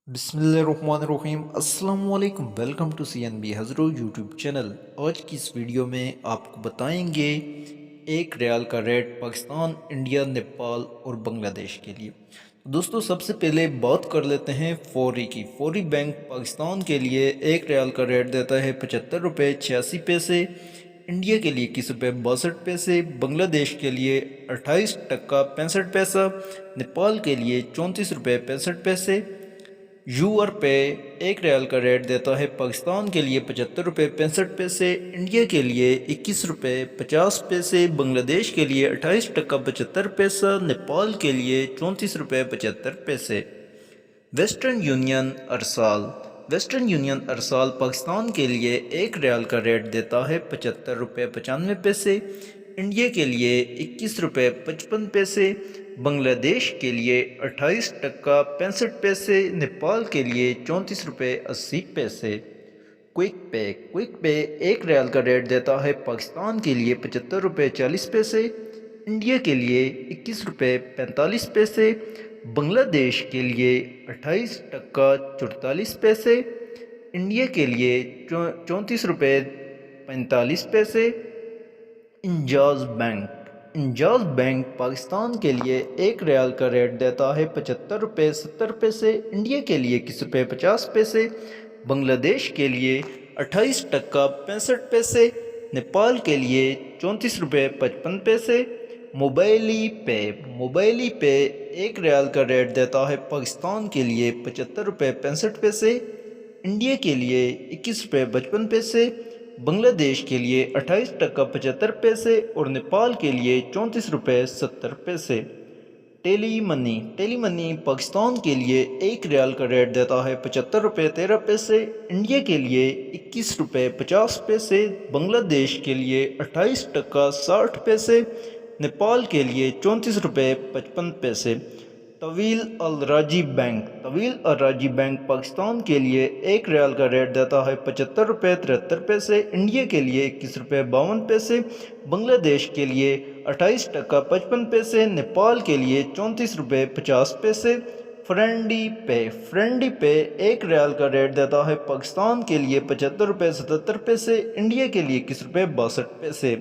बिस्मिल्लाहिर्रहमानिर्रहीम अस्सलाम वालेकुम। Welcome to CNB Hazro YouTube channel. आज की इस वीडियो में आपको बताएंगे एक रियाल का रेट पाकिस्तान, इंडिया, नेपाल और बांग्लादेश के लिए। तो दोस्तों, सबसे पहले बात कर लेते हैं फौरी की। फौरी बैंक पाकिस्तान के लिए एक रियाल का रेट देता है 75 रुपये 86 पैसे, इंडिया के लिए 21 रुपये 62 पैसे, बांग्लादेश के लिए 28 टका 65 पैसा, नेपाल के लिए 34 रुपये 65 पैसे। यूआर पे एक रियाल का रेट देता है पाकिस्तान के लिए 75 रुपये 65 पैसे, इंडिया के लिए 21 रुपये 50 पैसे, बांग्लादेश के लिए 28 टका 75 पैसा, नेपाल के लिए 34 रुपये 75 पैसे। वेस्टर्न यूनियन अरसाल। वेस्टर्न यूनियन अरसाल पाकिस्तान के लिए एक रियाल का रेट देता है 75 रुपये 95 पैसे, इंडिया के लिए 21 रुपये 55 पैसे, बांग्लादेश के लिए 28 टका 65 पैसे, नेपाल के लिए 34 रुपये 80 पैसे। क्विक पे एक रियाल का रेट देता है पाकिस्तान के लिए 75 रुपये 40 पैसे, इंडिया के लिए 21 रुपये 45 पैसे, बांग्लादेश के लिए 28 टका 44 पैसे, इंडिया के लिए 34 रुपये 45 पैसे। इंजाज बैंक पाकिस्तान के लिए एक रियाल का रेट देता है 75 रुपये 70 पैसे, इंडिया के लिए 21 रुपये 50 पैसे, बांग्लादेश के लिए 28 टका 65 पैसे, नेपाल के लिए 34 रुपये 55 पैसे। मोबाइली पे एक रियाल का रेट देता है पाकिस्तान के लिए 75 रुपये 65 पैसे, इंडिया के लिए 21 रुपये 55 पैसे, बांग्लादेश के लिए 28 टका 75 पैसे और नेपाल के लिए 34 रुपये 70 पैसे। टेली मनी पाकिस्तान के लिए एक रियाल का रेट देता है 75 रुपये 13 पैसे, इंडिया के लिए 21 रुपये 50 पैसे, बांग्लादेश के लिए 28 टका 60 पैसे, नेपाल के लिए 34 रुपये 55 पैसे। तवील अल राजी बैंक पाकिस्तान के लिए एक रियाल का रेट देता है 75 रुपये 73 पैसे, इंडिया के लिए 21 रुपये 52 पैसे, बांग्लादेश के लिए 28 टका 55 पैसे, नेपाल के लिए 34 रुपये 50 पैसे। फ्रेंडी पे एक रियाल का रेट देता है पाकिस्तान के लिए 75 रुपये 77 पैसे, इंडिया के लिए 21 रुपये 62 पैसे।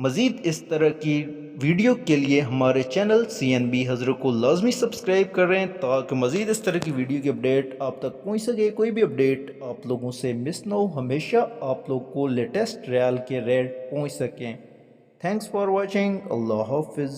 मज़ीद इस तरह की वीडियो के लिए हमारे चैनल CNB हज़रों को लाजमी सब्सक्राइब करें ताकि मज़ीद इस तरह की वीडियो की अपडेट आप तक पहुंच सके। कोई भी अपडेट आप लोगों से मिस ना हो, हमेशा आप लोग को लेटेस्ट रियाल के रेट पहुंच सकें। Thanks for watching. अल्लाह हाफिज़।